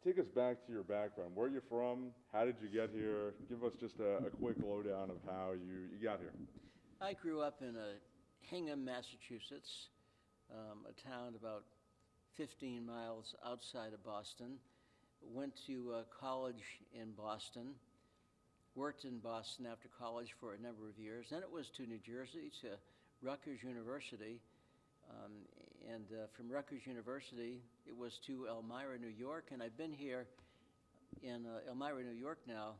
take us back to your background. Where are you from? How did you get here? Give us just a quick lowdown of how you got here. I grew up in Hingham, Massachusetts, a town about 15 miles outside of Boston. Went to college in Boston, worked in Boston after college for a number of years. Then it was to New Jersey, to Rutgers University. And from Rutgers University, it was to Elmira, New York. And I've been here in Elmira, New York now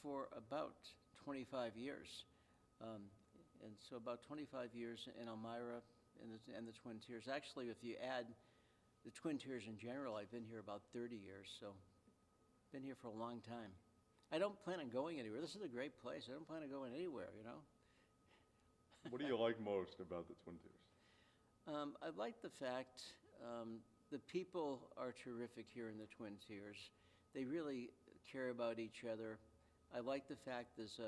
for about 25 years. And so about 25 years in Elmira and the Twin Tiers. Actually, if you add the Twin Tiers in general, I've been here about 30 years, so been here for a long time. I don't plan on going anywhere. This is a great place. I don't plan on going anywhere, you know. What do you like most about the Twin Tiers? I like the fact the people are terrific here in the Twin Tiers. They really care about each other. I like the fact there's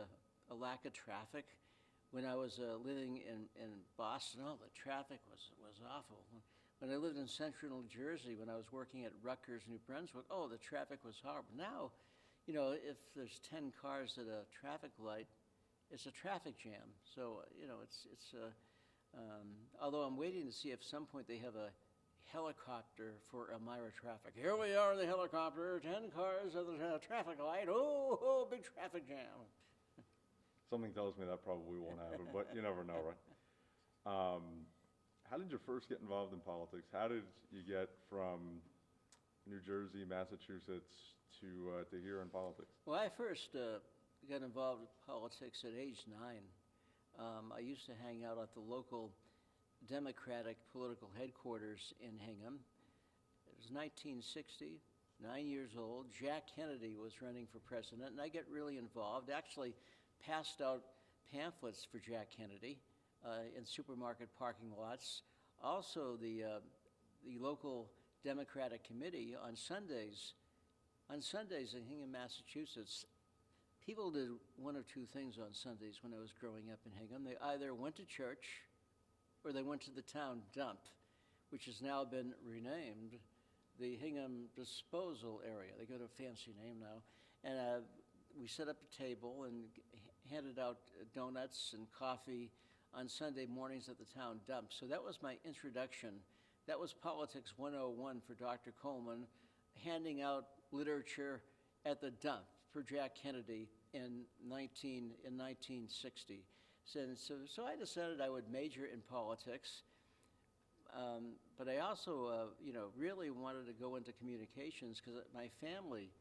a lack of traffic. When I was living in Boston, the traffic was awful. When I lived in central New Jersey, when I was working at Rutgers, New Brunswick, the traffic was horrible. Now, you know, if there's 10 cars at a traffic light, it's a traffic jam. So, you know, although I'm waiting to see if at some point they have a helicopter for Elmira traffic. Here we are in the helicopter, 10 cars at the traffic light. Oh, big traffic jam. Something tells me that probably won't happen, but you never know, right? How did you first get involved in politics? How did you get from New Jersey, Massachusetts to here in politics? Well, I first got involved with politics at age 9. I used to hang out at the local Democratic political headquarters in Hingham. It was 1960, 9 years old. Jack Kennedy was running for president, and I got really involved. Actually, passed out pamphlets for Jack Kennedy in supermarket parking lots. Also, the local Democratic committee on Sundays in Hingham, Massachusetts, people did one of two things on Sundays when I was growing up in Hingham. They either went to church or they went to the town dump, which has now been renamed the Hingham Disposal Area. They got a fancy name now. And we set up a table and handed out donuts and coffee on Sunday mornings at the town dump. So that was my introduction. That was Politics 101 for Dr. Coleman, handing out literature at the dump for Jack Kennedy in 1960. So I decided I would major in politics, but I also really wanted to go into communications because my family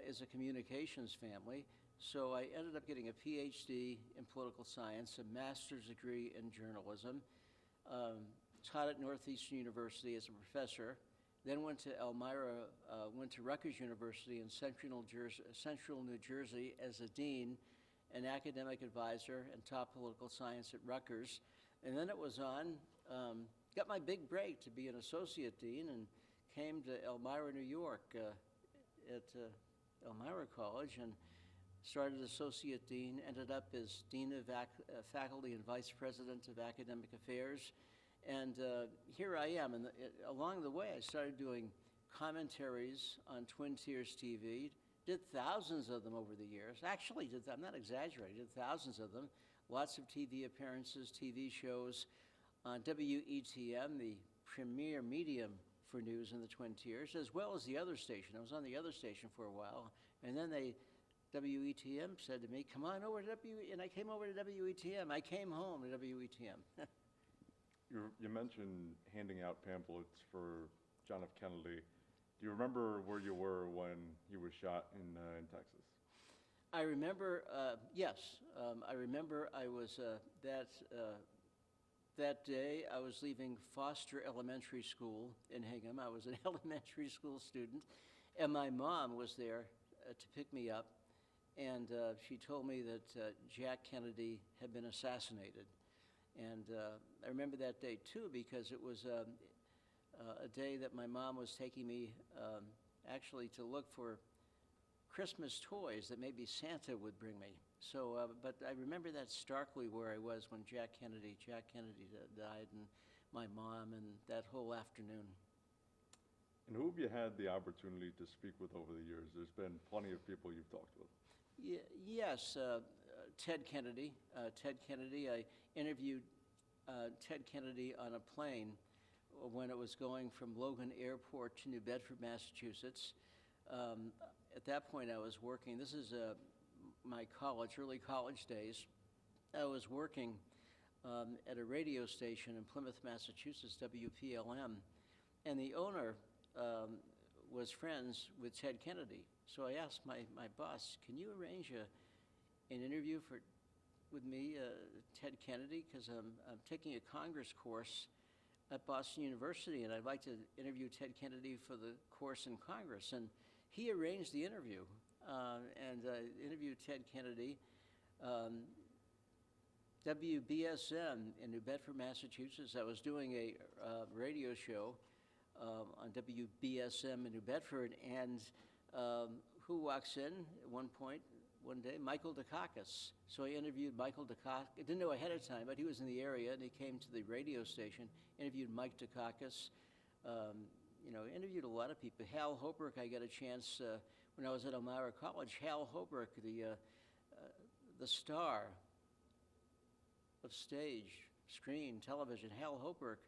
is a communications family. So I ended up getting a PhD in political science, a master's degree in journalism, taught at Northeastern University as a professor, then went to Elmira, went to Rutgers University in central New Jersey as a dean, an academic advisor, and taught political science at Rutgers. And then it was got my big break to be an associate dean and came to Elmira, New York at Elmira College and started as associate dean, ended up as dean of faculty and vice president of academic affairs. And here I am. And along the way, I started doing commentaries on Twin Tiers TV, did thousands of them over the years. Actually, I'm not exaggerating, did thousands of them. Lots of TV appearances, TV shows on WETM, the premier medium for news in the Twin Tiers, as well as the other station. I was on the other station for a while, and then WETM said to me, come on over to WETM, and I came over to WETM. I came home to WETM. You mentioned handing out pamphlets for John F. Kennedy. Do you remember where you were when he was shot in Texas? I remember, yes. I remember I was, that day I was leaving Foster Elementary School in Hingham. I was an elementary school student, and my mom was there to pick me up, and she told me that Jack Kennedy had been assassinated. And I remember that day too because it was a day that my mom was taking me actually to look for Christmas toys that maybe Santa would bring me. So, but I remember that starkly where I was when Jack Kennedy died, and my mom, and that whole afternoon. And who have you had the opportunity to speak with over the years? There's been plenty of people you've talked with. Yes, Ted Kennedy. Ted Kennedy, I interviewed Ted Kennedy on a plane when it was going from Logan Airport to New Bedford, Massachusetts. At that point, I was working. This is my early college days. I was working at a radio station in Plymouth, Massachusetts, WPLM, and the owner was friends with Ted Kennedy. So I asked my boss, can you arrange an interview with me, Ted Kennedy, because I'm taking a Congress course at Boston University, and I'd like to interview Ted Kennedy for the course in Congress. And he arranged the interview, and interviewed Ted Kennedy. WBSM in New Bedford, Massachusetts. I was doing a radio show on WBSM in New Bedford, and who walks in at one day? Michael Dukakis. So I interviewed Michael Dukakis. I didn't know ahead of time, but he was in the area, and he came to the radio station, interviewed Mike Dukakis, interviewed a lot of people. Hal Holbrook, I got a chance when I was at Elmira College. Hal Holbrook, the star of stage, screen, television, Hal Holbrook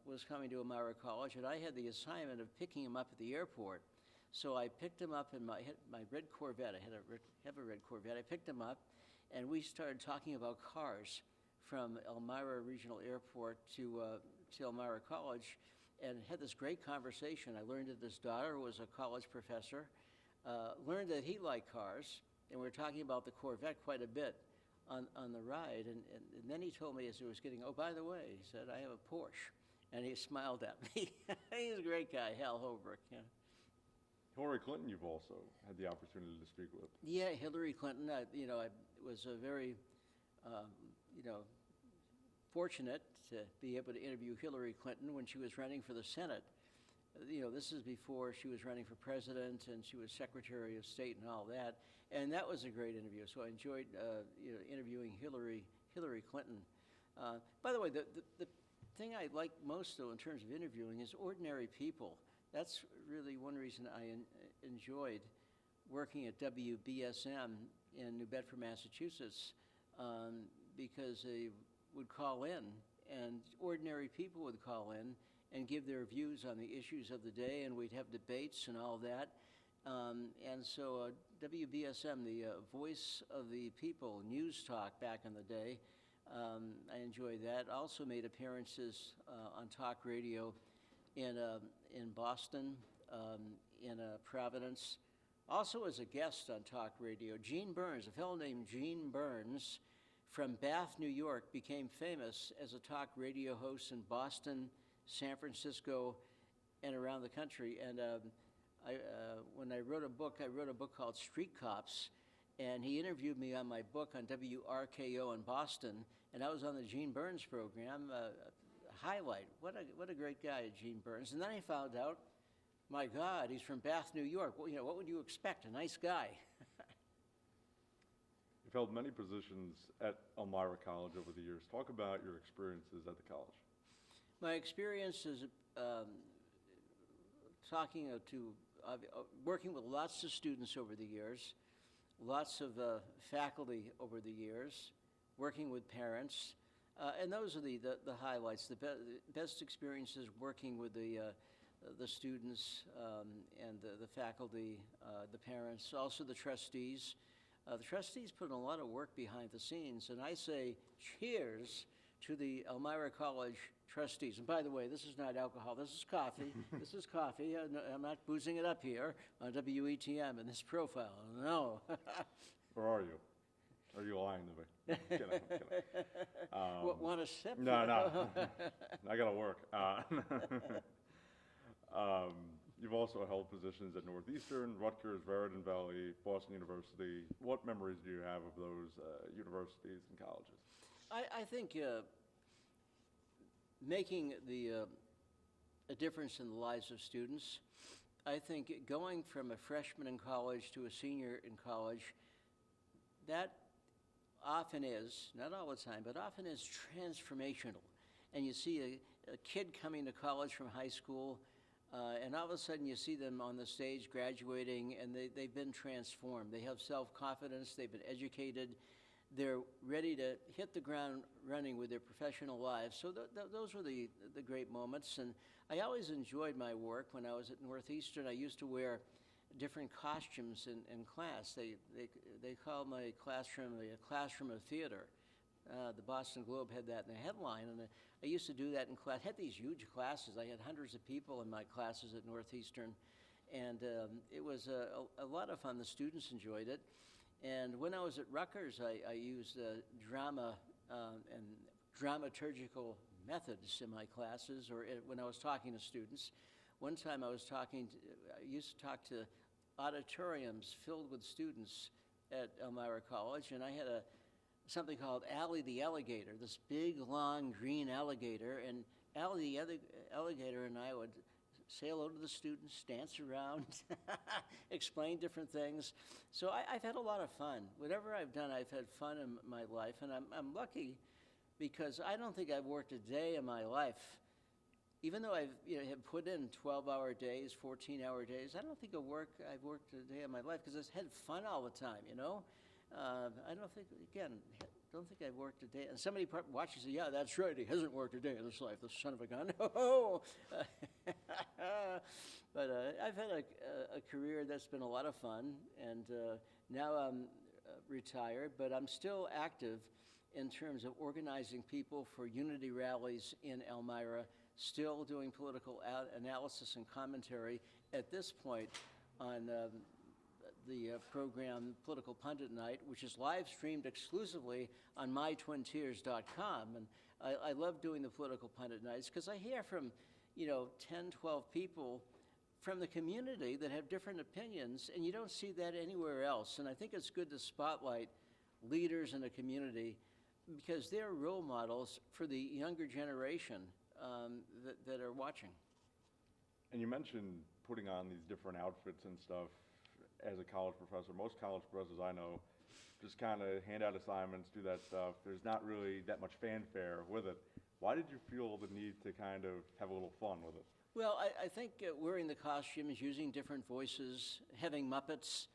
was coming to Elmira College, and I had the assignment of picking him up at the airport. So I picked him up in my red Corvette. I have a red Corvette. I picked him up, and we started talking about cars from Elmira Regional Airport to Elmira College, and had this great conversation. I learned that his daughter was a college professor, learned that he liked cars, and we were talking about the Corvette quite a bit on the ride. And then he told me as he was getting, oh, by the way, he said, I have a Porsche. And he smiled at me. He's a great guy, Hal Holbrook. Yeah. Hillary Clinton, you've also had the opportunity to speak with. Yeah, Hillary Clinton. I was very, fortunate to be able to interview Hillary Clinton when she was running for the Senate. This is before she was running for president, and she was Secretary of State and all that. And that was a great interview. So I enjoyed, interviewing Hillary Clinton. By the way, the thing I like most, though, in terms of interviewing is ordinary people. That's really one reason I enjoyed working at WBSM in New Bedford, Massachusetts, because they would call in, and ordinary people would call in and give their views on the issues of the day, and we'd have debates and all that. And so WBSM, the voice of the people, news talk back in the day, I enjoyed that. Also made appearances on talk radio in Boston, in Providence. Also as a guest on talk radio, Gene Burns, a fellow named Gene Burns from Bath, New York, became famous as a talk radio host in Boston, San Francisco, and around the country. And when I wrote a book called Street Cops, and he interviewed me on my book on WRKO in Boston, and I was on the Gene Burns program. Highlight. What a great guy, Gene Burns. And then I found out, my God, he's from Bath, New York. Well, what would you expect? A nice guy. You've held many positions at Elmira College over the years. Talk about your experiences at the college. My experience is working with lots of students over the years, lots of faculty over the years, working with parents, and those are the highlights. The best experiences working with the students and the faculty, the parents, also the trustees. The trustees put in a lot of work behind the scenes, and I say cheers to the Elmira College trustees. And by the way, this is not alcohol, this is coffee. This is coffee. I'm not boozing it up here on WETM in this profile, no. Or are you? Are you lying to me? I'm kidding, I'm kidding. Want a sip? No. I gotta work. You've also held positions at Northeastern, Rutgers, Meriden Valley, Boston University. What memories do you have of those universities and colleges? I think making a difference in the lives of students. I think going from a freshman in college to a senior in college, that often is, not all the time, but often is transformational. And you see a kid coming to college from high school, And all of a sudden you see them on the stage graduating, and they've been transformed. They have self-confidence, they've been educated, they're ready to hit the ground running with their professional lives. So those were the great moments. And I always enjoyed my work. When I was at Northeastern, I used to wear different costumes in class. They called my classroom the classroom of theater. The Boston Globe had that in the headline, and I used to do that in class. I had these huge classes. I had hundreds of people in my classes at Northeastern, and it was a lot of fun. The students enjoyed it. And when I was at Rutgers, I used drama and dramaturgical methods in my classes, or when I was talking to students. One time I used to talk to auditoriums filled with students at Elmira College, and I had something called Allie the Alligator, this big, long, green alligator, and Allie the Alligator and I would sail over to the students, dance around, explain different things. So I've had a lot of fun. Whatever I've done, I've had fun in my life, and I'm lucky because I don't think I've worked a day in my life. Even though I've have put in 12-hour days, 14-hour days, I don't think I've worked a day in my life because I've had fun all the time, I don't think I've worked a day. And somebody watches and say, yeah, that's right, he hasn't worked a day in his life, the son of a gun. But I've had a career that's been a lot of fun, and now I'm retired, but I'm still active in terms of organizing people for unity rallies in Elmira, still doing political analysis and commentary at this point on the program Political Pundit Night, which is live streamed exclusively on mytwintiers.com. And I love doing the Political Pundit Nights because I hear from 10, 12 people from the community that have different opinions, and you don't see that anywhere else. And I think it's good to spotlight leaders in a community because they're role models for the younger generation that are watching. And you mentioned putting on these different outfits and stuff as a college professor. Most college professors I know just kind of hand out assignments, do that stuff. There's not really that much fanfare with it. Why did you feel the need to kind of have a little fun with it? Well, I think wearing the costumes, using different voices, having Muppets,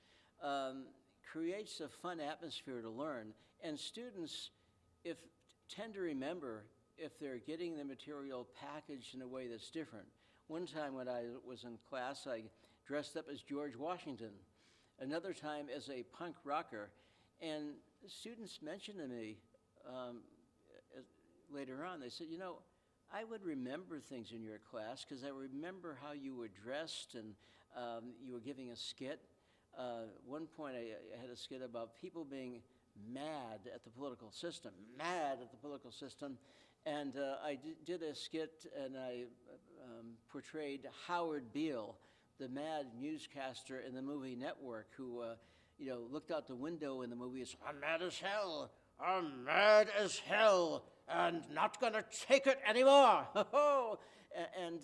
creates a fun atmosphere to learn. And students tend to remember if they're getting the material packaged in a way that's different. One time when I was in class, I dressed up as George Washington. Another time as a punk rocker. And students mentioned to me later on, they said, I would remember things in your class because I remember how you were dressed and you were giving a skit. One point I had a skit about people being mad at the political system, and I did a skit and I portrayed Howard Beale, the mad newscaster in the movie Network who looked out the window in the movie and said, I'm mad as hell, and not gonna take it anymore. And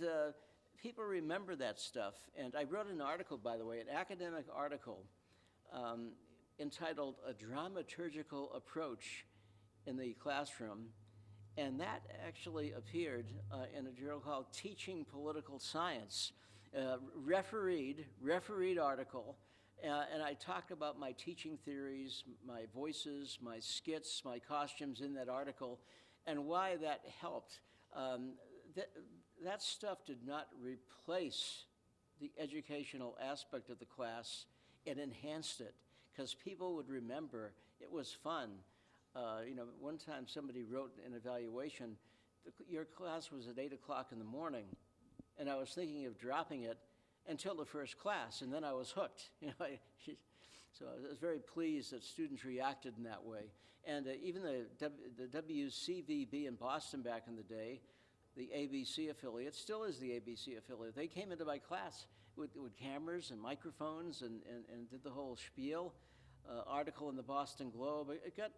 people remember that stuff. And I wrote an article, by the way, an academic article entitled A Dramaturgical Approach in the Classroom. And that actually appeared in a journal called Teaching Political Science. Refereed article. And I talk about my teaching theories, my voices, my skits, my costumes in that article, and why that helped. That stuff did not replace the educational aspect of the class. It enhanced it, because people would remember it was fun. One time somebody wrote an evaluation, your class was at 8 o'clock in the morning, and I was thinking of dropping it until the first class, and then I was hooked. So I was very pleased that students reacted in that way. And even the WCVB in Boston back in the day, the ABC affiliate, still is the ABC affiliate. They came into my class with cameras and microphones and did the whole spiel. Article in the Boston Globe. It got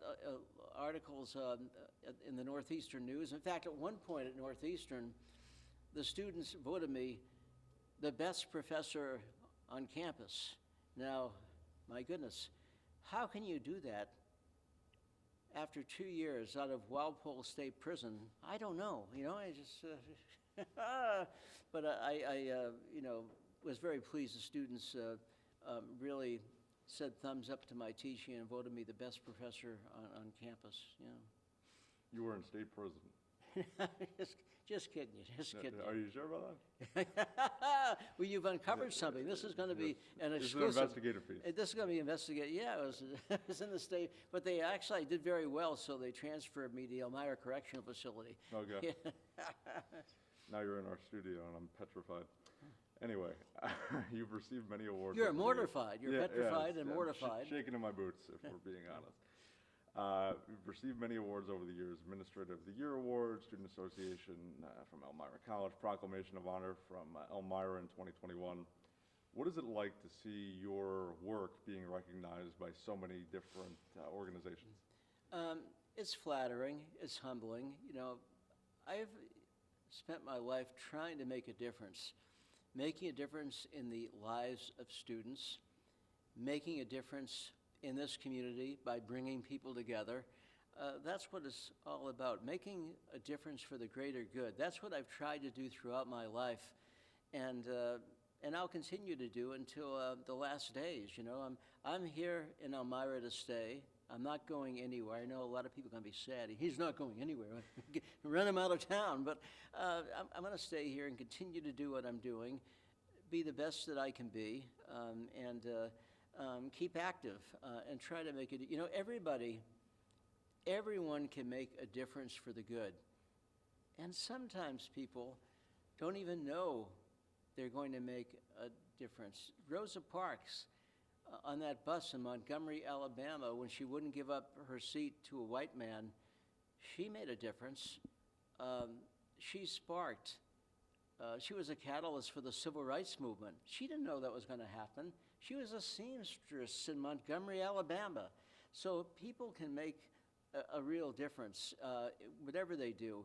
articles in the Northeastern News. In fact, at one point at Northeastern, the students voted me the best professor on campus. Now, my goodness, how can you do that after 2 years out of Walpole State Prison? I don't know, I just, But you know, was very pleased. The students really said thumbs up to my teaching and voted me the best professor on campus. You know. You were in state prison. Just kidding you. Just kidding. Are you sure about that? Well, you've uncovered something. This is going to be an This is an exclusive. investigative piece. This is going to be investigated. Yeah, it was, it was in the state, but they actually did very well, so they transferred me to the Elmira Correctional Facility. Okay. Now you're in our studio, and I'm petrified. Anyway, you've received many awards. You're over the years. mortified. You're petrified and I'm mortified. shaking in my boots, if we're being honest. We've received many awards over the years: Administrator of the Year Award, Student Association from Elmira College, Proclamation of Honor from Elmira in 2021. What is it like to see your work being recognized by so many different organizations? It's flattering. It's humbling. You know, I've spent my life trying to make a difference, making a difference in the lives of students, making a difference in this community by bringing people together. That's what it's all about, making a difference for the greater good. That's what I've tried to do throughout my life, and I'll continue to do until the last days. You know, I'm here in Elmira to stay. I'm not going anywhere. I know a lot of people are going to be sad. He's not going anywhere. Run him out of town. But I'm going to stay here and continue to do what I'm doing, be the best that I can be, and keep active and try to make it. You know, everyone can make a difference for the good. And sometimes people don't even know they're going to make a difference. Rosa Parks, on that bus in Montgomery, Alabama, when she wouldn't give up her seat to a white man, she made a difference. She sparked. She was a catalyst for the civil rights movement. She didn't know that was going to happen. She was a seamstress in Montgomery, Alabama. So people can make a real difference, whatever they do.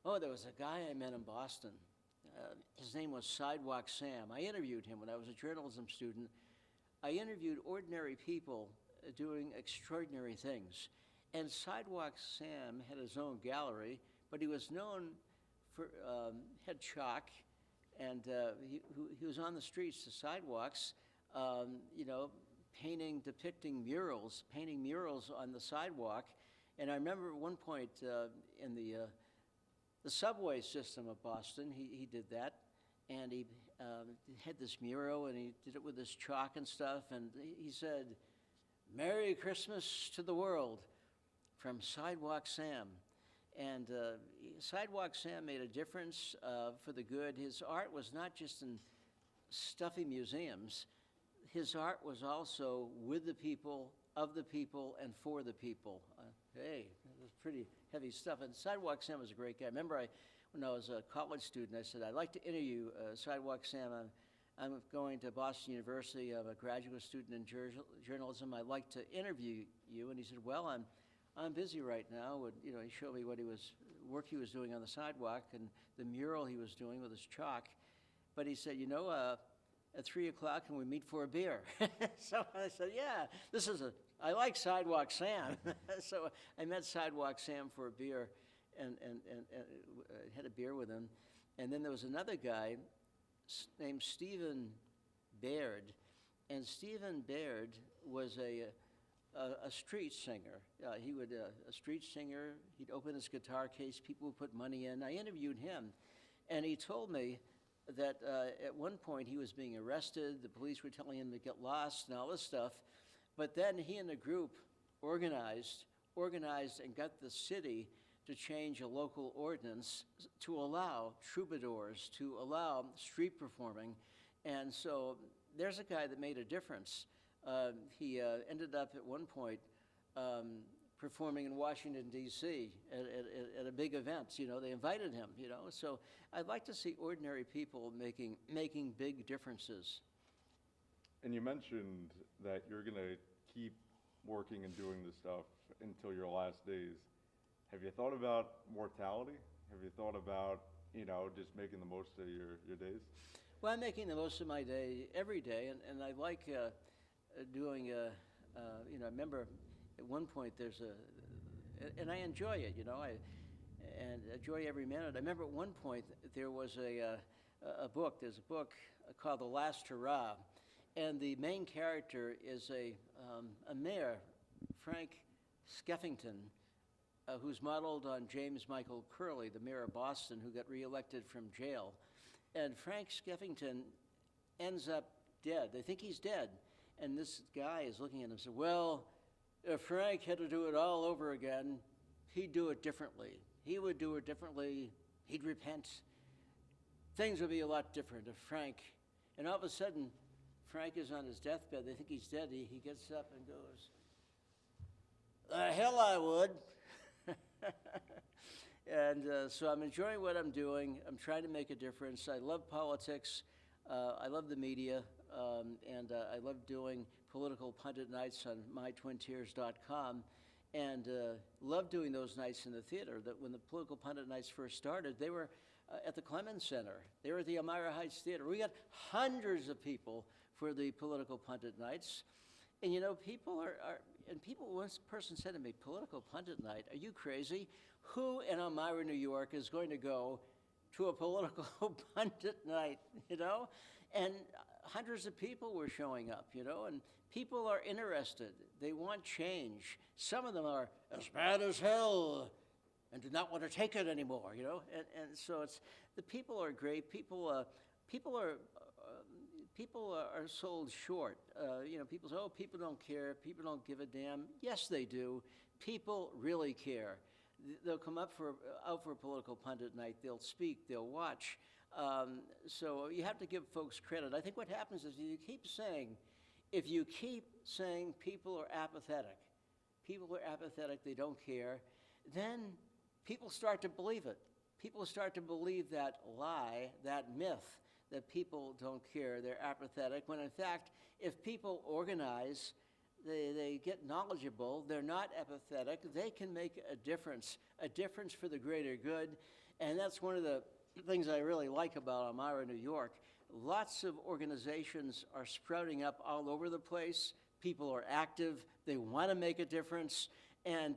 Oh, there was a guy I met in Boston. His name was Sidewalk Sam. I interviewed him when I was a journalism student. I interviewed ordinary people doing extraordinary things. And Sidewalk Sam had his own gallery, but he was known for, had chalk, and he was on the streets, the sidewalks, you know, depicting murals, painting murals on the sidewalk. And I remember at one point in the subway system of Boston, he did that, and he had this mural, and he did it with his chalk and stuff, and he said, "Merry Christmas to the world," from Sidewalk Sam. And Sidewalk Sam made a difference for the good. His art was not just in stuffy museums. His art was also with the people, of the people, and for the people. Hey, that was pretty heavy stuff. And Sidewalk Sam was a great guy. Remember, when I was a college student, I said, "I'd like to interview Sidewalk Sam. I'm going to Boston University. I'm a graduate student in journalism. I'd like to interview you." And he said, "Well, I'm busy right now." And, you know, he showed me work he was doing on the sidewalk and the mural he was doing with his chalk. But he said, "You know, at 3 o'clock, can we meet for a beer?" So I said, "Yeah, I like Sidewalk Sam." So I met Sidewalk Sam for a beer and had a beer with him. And then there was another guy named Stephen Baird. And Stephen Baird was a street singer. A street singer. He'd open his guitar case. People would put money in. I interviewed him, and he told me that at one point he was being arrested. The police were telling him to get lost and all this stuff. But then he and the group organized and got the city to change a local ordinance to allow troubadours, to allow street performing. And so there's a guy that made a difference. He ended up at one point performing in Washington, D.C. at a big event. You know, they invited him, you know. So I'd like to see ordinary people making big differences. And you mentioned that you're going to keep working and doing this stuff until your last days. Have you thought about mortality? Have you thought about, you know, just making the most of your days? Well, I'm making the most of my day every day, and I like doing, you know, I remember at one point and I enjoy it, you know. and enjoy every minute. I remember at one point there was a book. There's a book called The Last Hurrah, and the main character is a mayor, Frank Skeffington, who's modeled on James Michael Curley, the mayor of Boston, who got reelected from jail. And Frank Skeffington ends up dead. They think he's dead. And this guy is looking at him and says, well, if Frank had to do it all over again, he'd do it differently. He would do it differently. He'd repent. Things would be a lot different if Frank, and all of a sudden, Frank is on his deathbed. They think he's dead. He gets up and goes, the hell I would. And so I'm enjoying what I'm doing. I'm trying to make a difference. I love politics. I love the media. And I love doing political pundit nights on mytwintiers.com. And love doing those nights in the theater. That when the political pundit nights first started, they were at the Coleman Center. They were at the Elmira Heights Theater. We got hundreds of people for the political pundit nights. And you know, one person said to me, political pundit night, are you crazy? Who in Elmira, New York is going to go to a political pundit night, you know? And hundreds of people were showing up, you know, and people are interested. They want change. Some of them are as bad as hell and do not want to take it anymore, you know? And so the people are great. People are sold short. You know, people say, oh, people don't care. People don't give a damn. Yes, they do. People really care. They'll come out for a political pundit night. They'll speak. They'll watch. So you have to give folks credit. I think what happens is if you keep saying people are apathetic, they don't care, then people start to believe it. People start to believe that lie, that myth, that people don't care, they're apathetic, when in fact, if people organize, they get knowledgeable, they're not apathetic, they can make a difference for the greater good. And that's one of the things I really like about Elmira, New York. Lots of organizations are sprouting up all over the place. People are active, they want to make a difference, and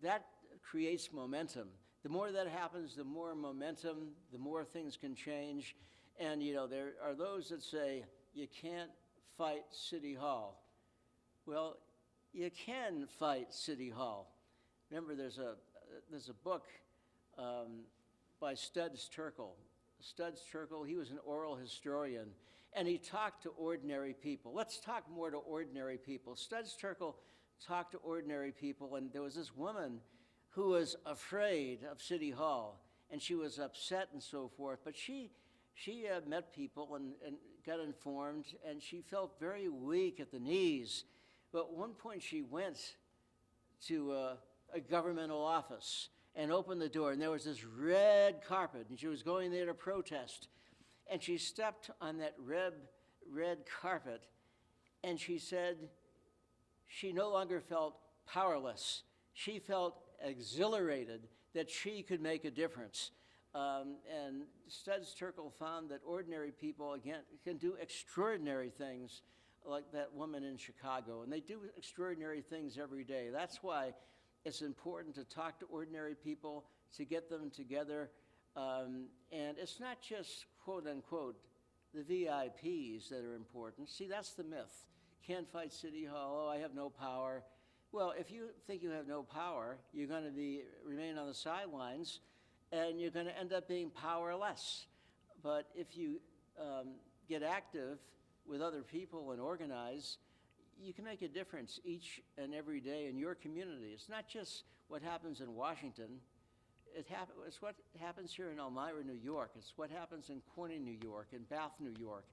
that creates momentum. The more that happens, the more momentum, the more things can change. And you know, there are those that say, you can't fight City Hall. Well, you can fight City Hall. Remember, there's a book by Studs Terkel. Studs Terkel, he was an oral historian, and he talked to ordinary people. Let's talk more to ordinary people. Studs Terkel talked to ordinary people, and there was this woman who was afraid of City Hall, and she was upset and so forth, but she met people and got informed, and she felt very weak at the knees. But at one point she went to a governmental office and opened the door, and there was this red carpet, and she was going there to protest. And she stepped on that red carpet, and she said she no longer felt powerless. She felt exhilarated that she could make a difference. And Studs Terkel found that ordinary people, again, can do extraordinary things, like that woman in Chicago, and they do extraordinary things every day. That's why it's important to talk to ordinary people, to get them together, and it's not just, quote unquote, the VIPs that are important. See, that's the myth. Can't fight City Hall, oh, I have no power. Well, if you think you have no power, you're going to remain on the sidelines, and you're going to end up being powerless. But if you get active with other people and organize, you can make a difference each and every day in your community. It's not just what happens in Washington. It's what happens here in Elmira, New York. It's what happens in Corning, New York, in Bath, New York,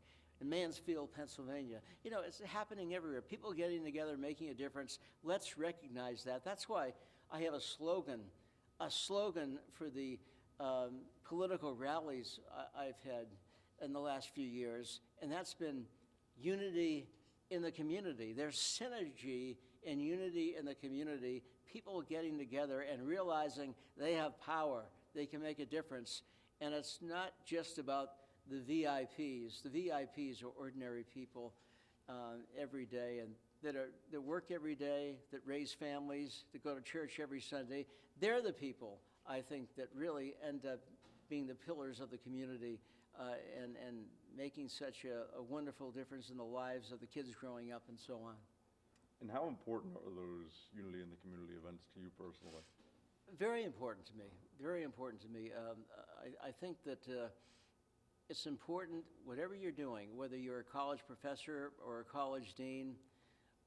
in Mansfield, Pennsylvania. You know, it's happening everywhere. People getting together, making a difference. Let's recognize that. That's why I have a slogan for the political rallies I've had in the last few years, and that's been unity in the community. There's synergy and unity in the community, people getting together and realizing they have power, they can make a difference. And it's not just about the VIPs. The VIPs are ordinary people. every day and that work every day, that raise families, that go to church every Sunday. They're the people, I think, that really end up being the pillars of the community and making such a wonderful difference in the lives of the kids growing up and so on. And how important are those unity in the community events to you personally? Very important to me, very important to me. I think that it's important, whatever you're doing, whether you're a college professor or a college dean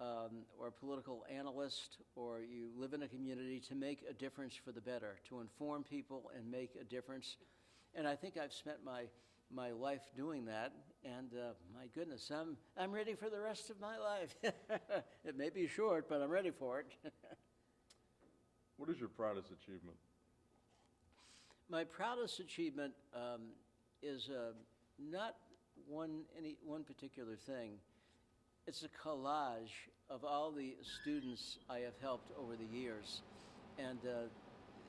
or a political analyst, or you live in a community, to make a difference for the better, to inform people and make a difference. And I think I've spent my life doing that, and my goodness, I'm ready for the rest of my life. It may be short, but I'm ready for it. What is your proudest achievement? My proudest achievement is not any one particular thing. It's a collage of all the students I have helped over the years. And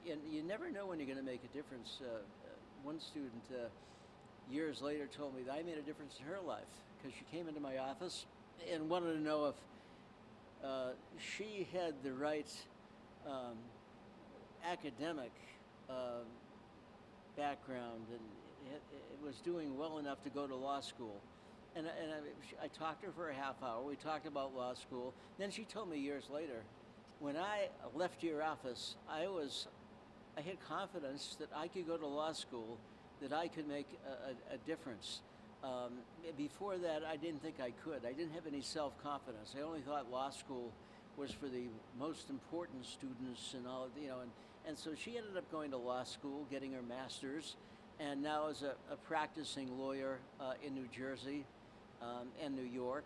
you never know when you're going to make a difference. One student years later told me that I made a difference in her life because she came into my office and wanted to know if she had the right academic background and it was doing well enough to go to law school. And I talked to her for a half hour. We talked about law school. Then she told me years later, when I left your office, I had confidence that I could go to law school, that I could make a difference. Before that, I didn't think I could. I didn't have any self-confidence. I only thought law school was for the most important students and all, and so she ended up going to law school, getting her master's, and now is a practicing lawyer in New Jersey and New York.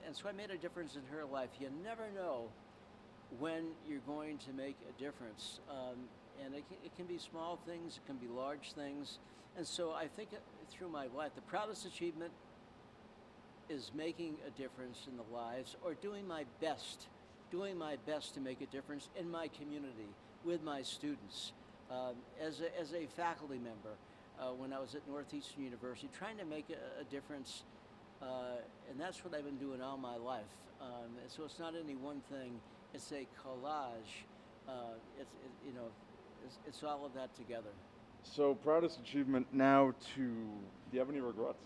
And so I made a difference in her life. You never know when you're going to make a difference. And it can be small things, it can be large things. And so I think through my life, the proudest achievement is making a difference in the lives, or doing my best to make a difference in my community with my students. As a faculty member, when I was at Northeastern University, trying to make a difference, and that's what I've been doing all my life. And so it's not any one thing, it's a collage. It's all of that together. So, proudest achievement now to, do you have any regrets?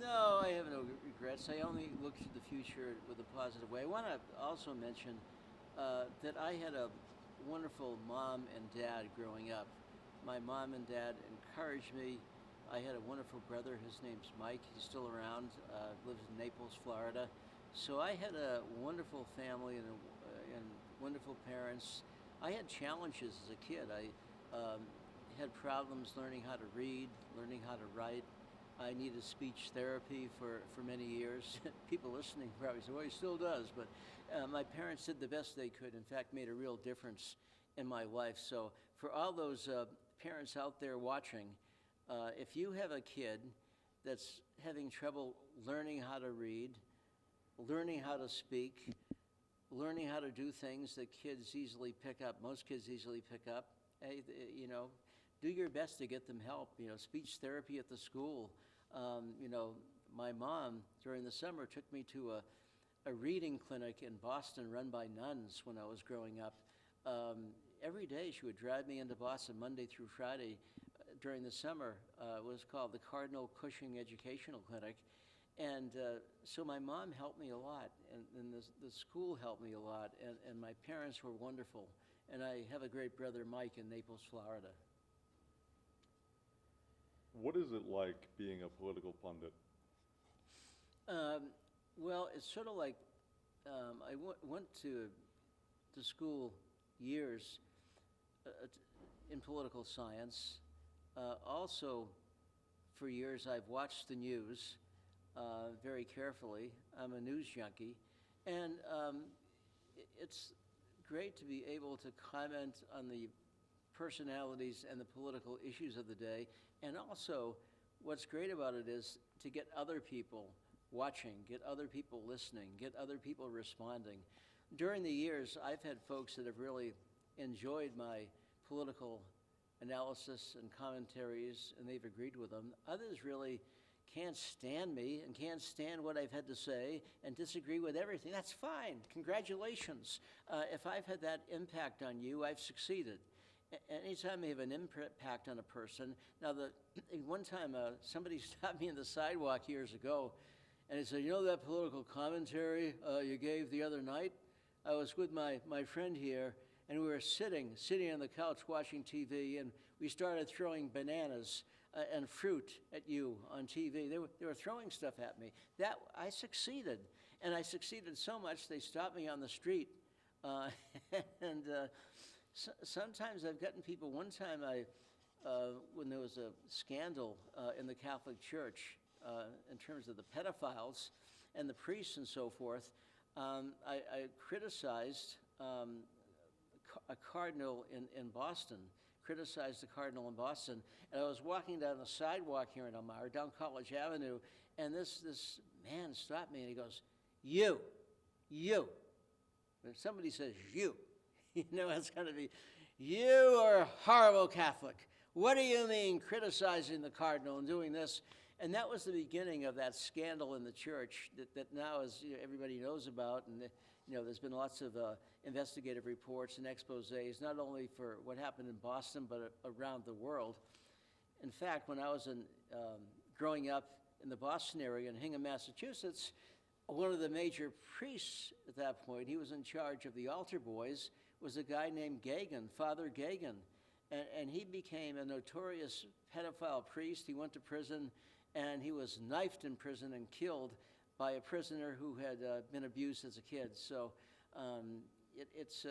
No, I have no regrets. I only look to the future with a positive way. I want to also mention that I had a wonderful mom and dad growing up. My mom and dad encouraged me. I had a wonderful brother. His name's Mike. He's still around, lives in Naples, Florida. So I had a wonderful family and wonderful parents. I had challenges as a kid. I had problems learning how to read, learning how to write. I needed speech therapy for many years. People listening probably say, well, he still does. But my parents did the best they could, in fact, made a real difference in my life. So for all those parents out there watching, if you have a kid that's having trouble learning how to read, learning how to speak, learning how to do things that kids easily pick up, most kids easily pick up, do your best to get them help. Speech therapy at the school. My mom during the summer took me to a reading clinic in Boston run by nuns when I was growing up. Every day she would drive me into Boston Monday through Friday during the summer. It was called the Cardinal Cushing Educational Clinic. And so my mom helped me a lot, and the school helped me a lot, and my parents were wonderful. And I have a great brother, Mike, in Naples, Florida. What is it like being a political pundit? Well, it's sort of like I went to school years in political science. Also, for years, I've watched the news very carefully. I'm a news junkie. And it's great to be able to comment on the personalities and the political issues of the day. And also, what's great about it is to get other people watching, get other people listening, get other people responding. During the years, I've had folks that have really enjoyed my political analysis and commentaries, and they've agreed with them. Others really can't stand me and can't stand what I've had to say and disagree with everything, that's fine. Congratulations. If I've had that impact on you, I've succeeded. Anytime you have an impact on a person. Now, one time somebody stopped me on the sidewalk years ago, and he said, you know that political commentary you gave the other night? I was with my friend here, and we were sitting on the couch watching TV, and we started throwing bananas and fruit at you on TV. They were throwing stuff at me. I succeeded, and I succeeded so much they stopped me on the street. And sometimes I've gotten people. One time when there was a scandal in the Catholic Church in terms of the pedophiles and the priests and so forth, I criticized a cardinal in Boston, criticized the cardinal in Boston, and I was walking down the sidewalk here in Elmira, down College Avenue, and this man stopped me and he goes, you. When somebody says you, you know it's going to be, you are a horrible Catholic. What do you mean criticizing the cardinal and doing this? And that was the beginning of that scandal in the church that now is, everybody knows about. And there's been lots of investigative reports and exposés, not only for what happened in Boston, but around the world. In fact, when I was growing up in the Boston area in Hingham, Massachusetts, one of the major priests at that point, he was in charge of the altar boys, was a guy named Gagan, Father Gagan. And he became a notorious pedophile priest. He went to prison, and he was knifed in prison and killed by a prisoner who had been abused as a kid. So it's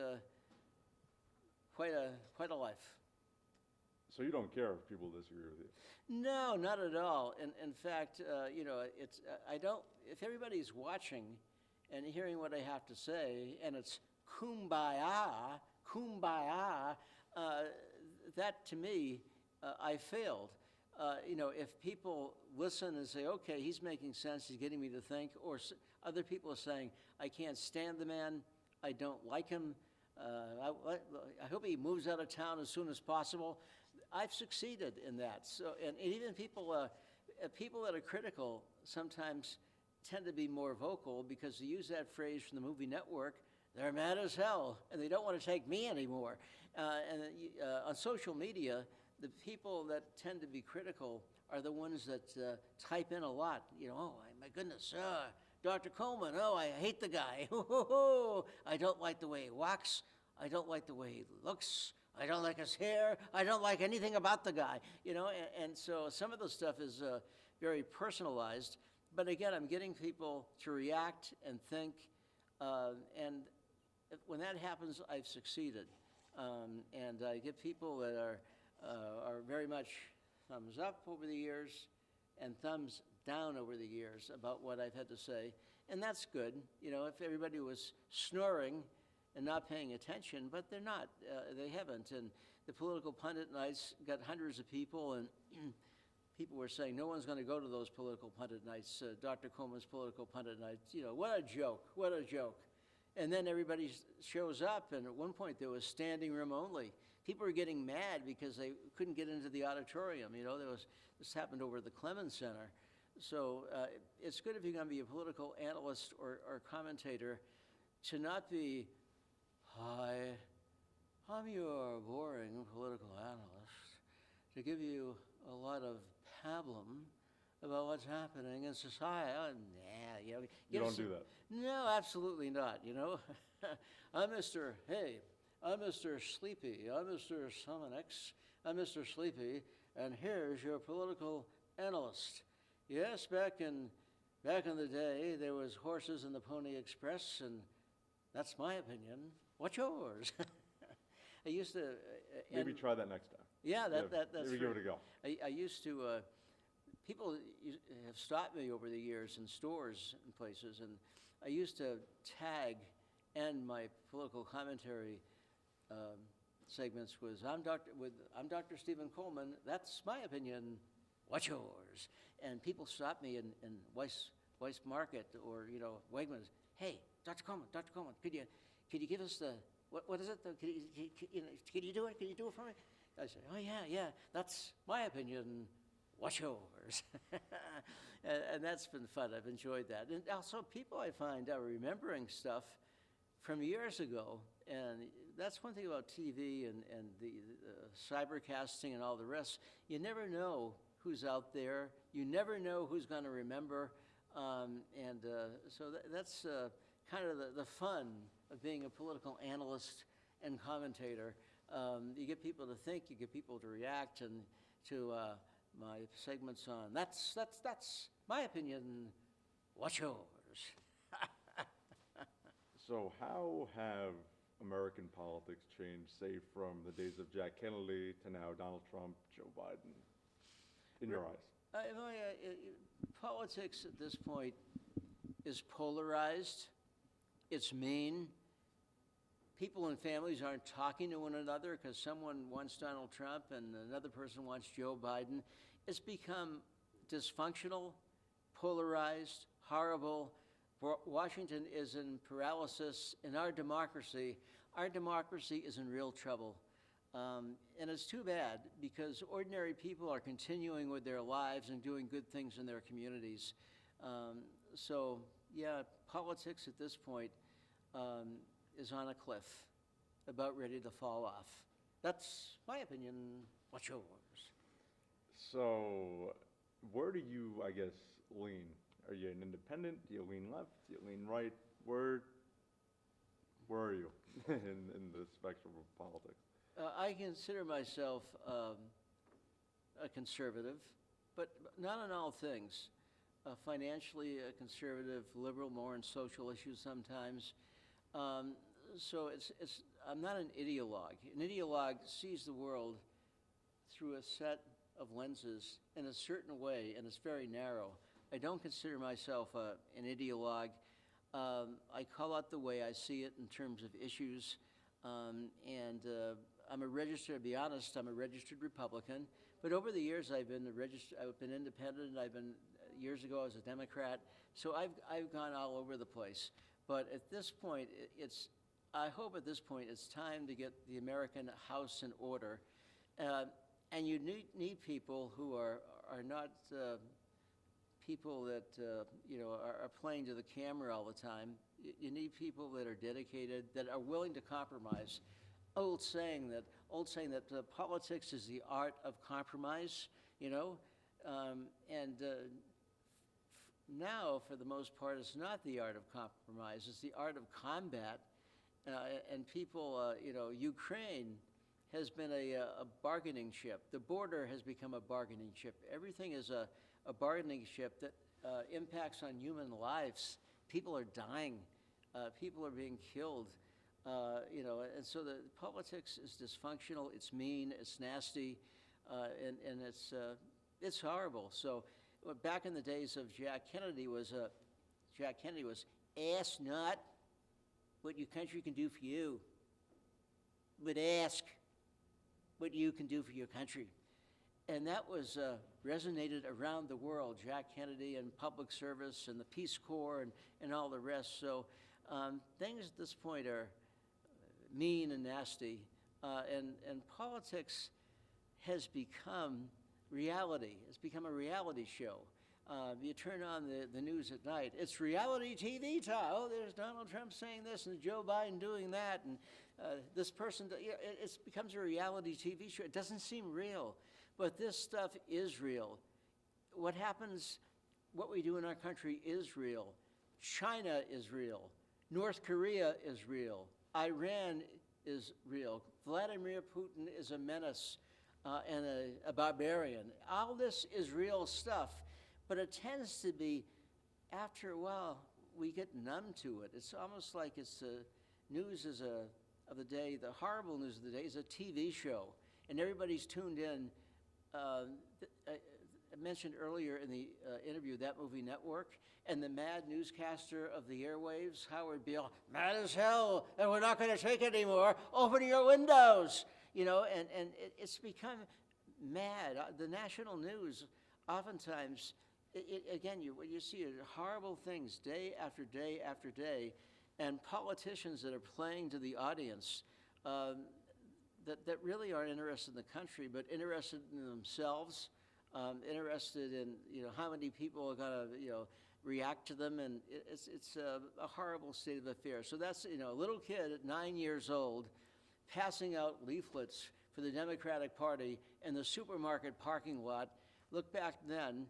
quite a life. So you don't care if people disagree with you? No, not at all. In fact, I don't. If everybody's watching and hearing what I have to say, and it's kumbaya, that to me, I failed. If people listen and say, okay, he's making sense, he's getting me to think, or other people are saying, I can't stand the man, I don't like him, I hope he moves out of town as soon as possible, I've succeeded in that. So, and even people that are critical sometimes tend to be more vocal because they use that phrase from the movie Network, they're mad as hell, and they don't want to take me anymore. On social media, the people that tend to be critical are the ones that type in a lot. Oh, my goodness, Dr. Coleman, I hate the guy. I don't like the way he walks. I don't like the way he looks. I don't like his hair. I don't like anything about the guy. And so some of the stuff is very personalized. But again, I'm getting people to react and think. And when that happens, I've succeeded. And I get people that are very much thumbs up over the years and thumbs down over the years about what I've had to say. And that's good. If everybody was snoring and not paying attention, but they're not. They haven't. And the political pundit nights got hundreds of people, and people were saying, no one's going to go to those political pundit nights, Dr. Coleman's political pundit nights. What a joke, what a joke. And then everybody shows up, and at one point there was standing room only. People were getting mad because they couldn't get into the auditorium. This happened over at the Coleman Center. So it's good if you're going to be a political analyst or commentator to not be, hi, I'm your boring political analyst, to give you a lot of pablum about what's happening in society. You don't do that. No, absolutely not. I'm Mr. Sleepy. I'm Mr. Summonex. I'm Mr. Sleepy, and here's your political analyst. Yes, back in the day, there was horses in the Pony Express, and that's my opinion. What's yours? I used to. Maybe try that next time. Yeah, that's maybe give it a go. I used to. People have stopped me over the years in stores and places, and I used to tag and my political commentary segments was I'm Dr. Stephen Coleman. That's my opinion. What's yours? And people stop me in Weiss Market or Wegmans. Hey, Dr. Coleman, could you give us the what is it? Can you do it? Can you do it for me? I say, oh yeah, that's my opinion. watch yours. And that's been fun. I've enjoyed that. And also, people I find are remembering stuff from years ago. And that's one thing about TV and the cybercasting and all the rest. You never know who's out there. You never know who's going to remember. So that's kind of the fun of being a political analyst and commentator. You get people to think, you get people to react, and to my segments on that's my opinion. What's yours? So how have American politics changed, say, from the days of Jack Kennedy to now Donald Trump, Joe Biden, in your eyes? Politics at this point is polarized. It's mean. People and families aren't talking to one another because someone wants Donald Trump and another person wants Joe Biden. It's become dysfunctional, polarized, horrible. Washington is in paralysis. In our democracy is in real trouble. And it's too bad because ordinary people are continuing with their lives and doing good things in their communities. So, yeah, politics at this point is on a cliff, about ready to fall off. That's my opinion. What's yours? So, where do you, I guess, lean? Are you an independent? Do you lean left? Do you lean right? Where are you in the spectrum of politics? I consider myself a conservative, but not on all things. Financially a conservative, liberal, more on social issues sometimes. So I'm not an ideologue. An ideologue sees the world through a set of lenses in a certain way, and it's very narrow. I don't consider myself an ideologue. I call out the way I see it in terms of issues, and to be honest, I'm a registered Republican. But over the years, I've been independent. Years ago, I was a Democrat. So I've gone all over the place. But at this point, I hope at this point it's time to get the American house in order. And you need people who are not people that are playing to the camera all the time. You need people that are dedicated, that are willing to compromise. Old saying that politics is the art of compromise, now, for the most part, it's not the art of compromise. It's the art of combat. And people, Ukraine has been a bargaining chip. The border has become a bargaining chip. Everything is a bargaining chip that impacts on human lives. People are dying. People are being killed. And so the politics is dysfunctional. It's mean. It's nasty, and it's horrible. So back in the days of Jack Kennedy was ask not what your country can do for you, but ask what you can do for your country. And that was resonated around the world, Jack Kennedy and public service and the Peace Corps and all the rest. So things at this point are mean and nasty. And politics has become reality. It's become a reality show. You turn on the news at night, it's reality TV time. Oh, there's Donald Trump saying this and Joe Biden doing that, and this person, it becomes a reality TV show. It doesn't seem real, but this stuff is real. What happens, what we do in our country is real. China is real. North Korea is real. Iran is real. Vladimir Putin is a menace and a barbarian. All this is real stuff, but it tends to be, after a while, we get numb to it. It's almost like it's the news of the day, the horrible news of the day is a TV show, and everybody's tuned in. I mentioned earlier in the interview That Movie Network, and the mad newscaster of the airwaves, Howard Beale, mad as hell, and we're not going to take it anymore. Open your windows. And it's become mad. The national news, oftentimes, you see horrible things day after day after day, and politicians that are playing to the audience that really aren't interested in the country, but interested in themselves. interested in, how many people are gonna, react to them, and it's a horrible state of affairs. So that's, a little kid at 9 years old passing out leaflets for the Democratic Party in the supermarket parking lot. Look back then,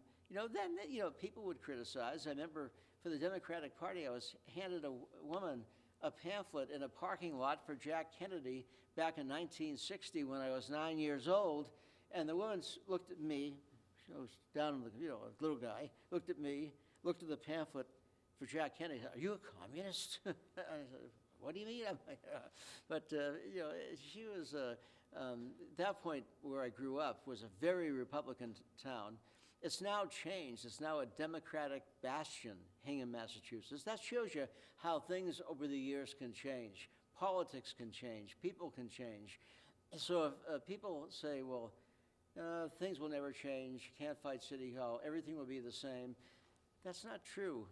people would criticize. I remember for the Democratic Party, I was handed a woman a pamphlet in a parking lot for Jack Kennedy back in 1960 when I was 9 years old, and the woman looked at me. She was down in the, a little guy, looked at me, looked at the pamphlet for Jack Kennedy. Are you a communist? I said, what do you mean? But she was, that point where I grew up was a very Republican town. It's now changed. It's now a Democratic bastion, Hingham, Massachusetts. That shows you how things over the years can change. Politics can change. People can change. So if people say, well, things will never change, you can't fight City Hall, everything will be the same, that's not true.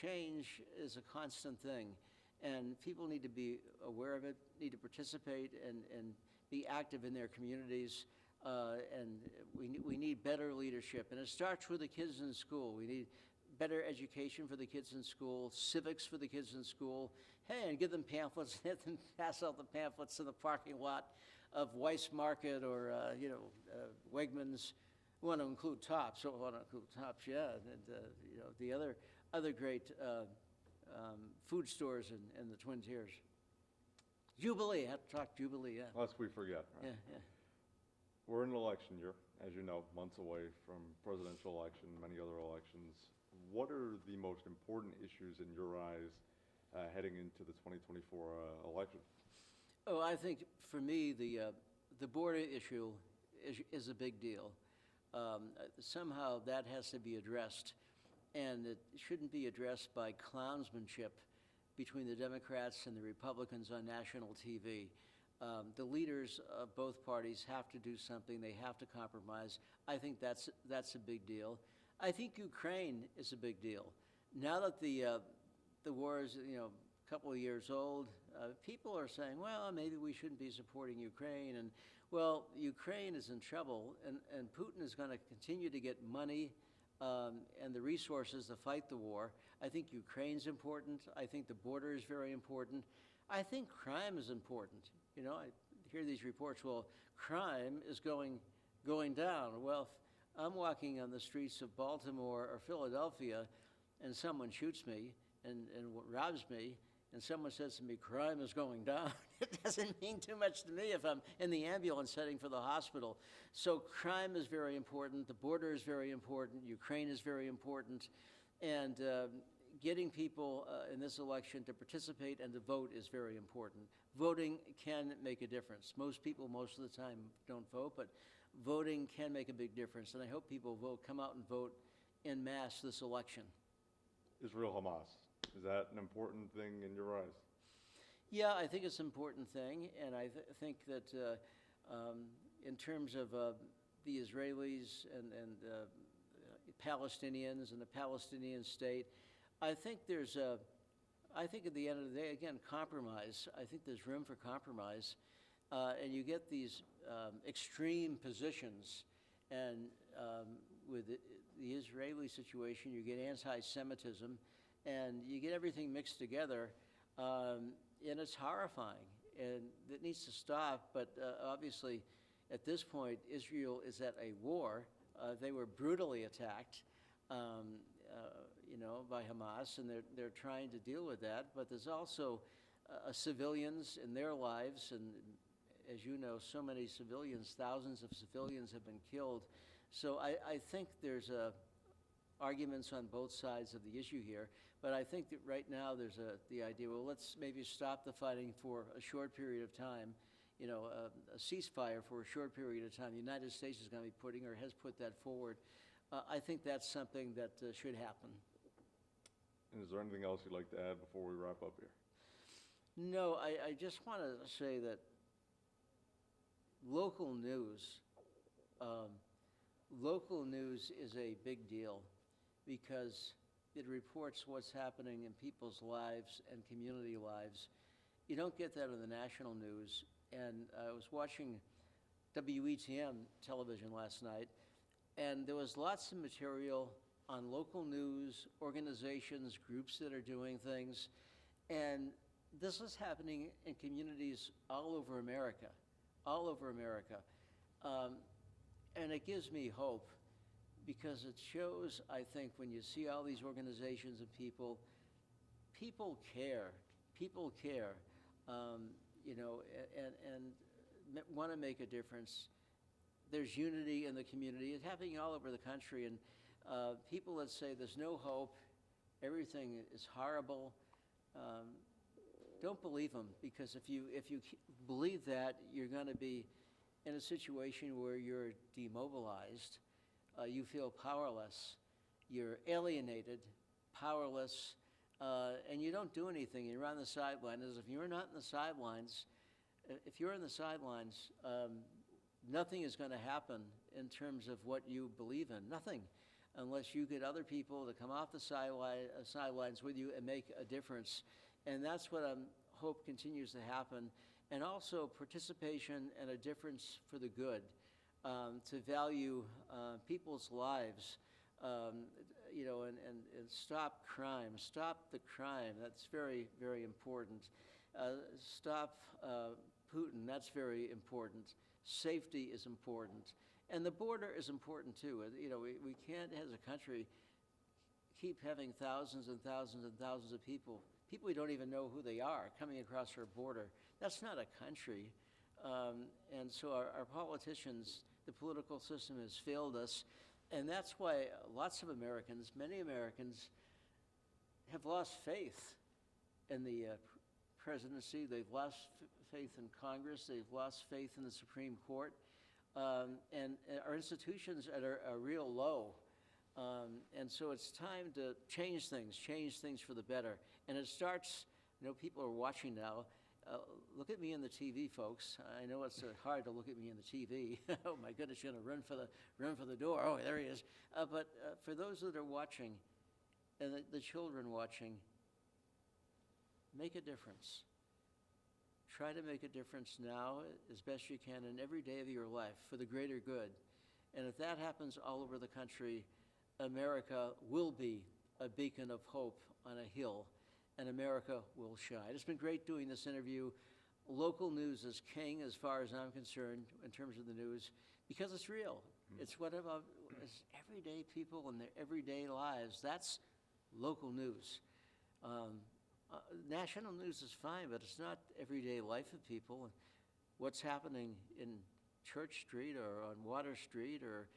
Change is a constant thing, and people need to be aware of it, need to participate and be active in their communities. And we need better leadership, and it starts with the kids in school. We need better education for the kids in school, civics for the kids in school. Hey, and give them pamphlets, let them pass out the pamphlets in the parking lot of Weiss Market or Wegmans. We want to include Tops. So we want to include Tops, yeah, and the other great food stores in the Twin Tiers. Jubilee, I have to talk Jubilee, yeah. Lest we forget, right? Yeah. We're in an election year, as you know, months away from presidential election, many other elections. What are the most important issues in your eyes heading into the 2024 election? Oh, I think for me, the border issue is a big deal. Somehow that has to be addressed, and it shouldn't be addressed by clownsmanship between the Democrats and the Republicans on national TV. The leaders of both parties have to do something. They have to compromise. I think that's a big deal. I think Ukraine is a big deal. Now that the war is a couple of years old, people are saying, well, maybe we shouldn't be supporting Ukraine. And well, Ukraine is in trouble, and Putin is going to continue to get money and the resources to fight the war. I think Ukraine's important. I think the border is very important. I think crime is important. I hear these reports, well, crime is going down. Well, if I'm walking on the streets of Baltimore or Philadelphia and someone shoots me and robs me, and someone says to me, crime is going down, it doesn't mean too much to me if I'm in the ambulance heading for the hospital. So crime is very important. The border is very important. Ukraine is very important. And getting people in this election to participate and to vote is very important. Voting can make a difference. Most people, most of the time, don't vote, but voting can make a big difference. And I hope people come out and vote en masse this election. Israel-Hamas, is that an important thing in your eyes? Yeah, I think it's an important thing, and I think that in terms of the Israelis and Palestinians and the Palestinian state, I think I think at the end of the day, again, compromise. I think there's room for compromise, and you get these extreme positions, and with the Israeli situation, you get anti-Semitism, and you get everything mixed together, and it's horrifying, and it needs to stop, but obviously, at this point, Israel is at a war. They were brutally attacked, by Hamas, and they're trying to deal with that. But there's also civilians in their lives, and as you know, so many civilians, thousands of civilians have been killed. So I think there's arguments on both sides of the issue here. But I think that right now there's the idea, well, let's maybe stop the fighting for a short period of time. A ceasefire for a short period of time. The United States is going to be putting, or has put that forward. I think that's something that should happen. And is there anything else you'd like to add before we wrap up here? No, I just want to say that local news is a big deal because it reports what's happening in people's lives and community lives. You don't get that in the national news. And I was watching WETM television last night, And there was lots of material on local news, organizations, groups that are doing things. And this is happening in communities all over America, all over America. And it gives me hope because it shows, I think, when you see all these organizations and people care. People care, you know, and want to make a difference. There's unity in the community. It's happening all over the country. And people that say there's no hope, everything is horrible, don't believe them, because if you believe that, you're going to be in a situation where you're demobilized, you feel powerless, you're alienated, powerless, and you don't do anything. You're on the sidelines. If you're not in the sidelines, if you're in the sidelines, nothing is going to happen in terms of what you believe in. Nothing, unless you get other people to come off the sidelines with you and make a difference. And that's what I hope continues to happen. And also participation and a difference for the good, to value people's lives, you know, and stop crime. Stop the crime. That's very, very important. Stop Putin. That's very important. Safety is important. And the border is important too. You know, we can't, as a country, keep having thousands and thousands and thousands of people we don't even know who they are coming across our border. That's not a country. And so our politicians, the political system has failed us. And that's why lots of Americans, many Americans, have lost faith in the presidency. They've lost faith in Congress. They've lost faith in the Supreme Court. And our institutions are real low. And so it's time to change things for the better. And it starts, you know, people are watching now. Look at me on the TV, folks. I know it's hard to look at me on the TV. Oh my goodness, you're gonna run for the door. Oh, there he is. But for those that are watching, and the children watching, make a difference. Try to make a difference now as best you can in every day of your life for the greater good. And if that happens all over the country, America will be a beacon of hope on a hill, and America will shine. It's been great doing this interview. Local news is king as far as I'm concerned in terms of the news, because it's real. It's what about it's everyday people and their everyday lives. That's local news. National news is fine, but it's not everyday life of people. What's happening in Church Street or on Water Street or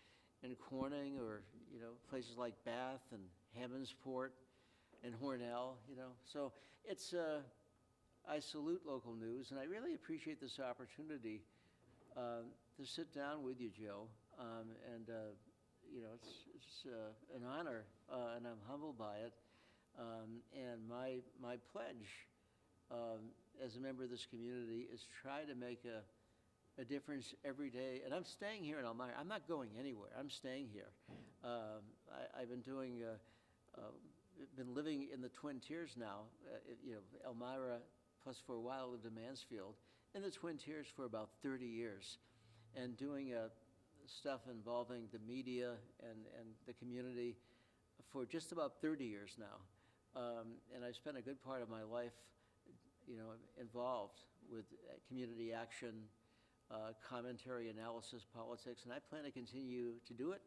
in Corning or, you know, places like Bath and Hammondsport and Hornell, you know. So it's, I salute local news, and I really appreciate this opportunity to sit down with you, Joe. And, you know, it's an honor, and I'm humbled by it. And my pledge as a member of this community is try to make a difference every day. And I'm staying here in Elmira. I'm not going anywhere. I'm staying here. I've been doing, been living in the Twin Tiers now, you know, Elmira, plus for a while lived in Mansfield, in the Twin Tiers for about 30 years, and doing stuff involving the media and the community for just about 30 years now. And I spent a good part of my life, you know, involved with community action, commentary, analysis, politics, and I plan to continue to do it.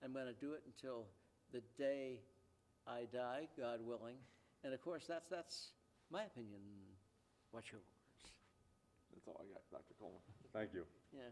I'm going to do it until the day I die, God willing. And of course, that's my opinion. What's yours? That's all I got, Dr. Coleman. Thank you. Yeah.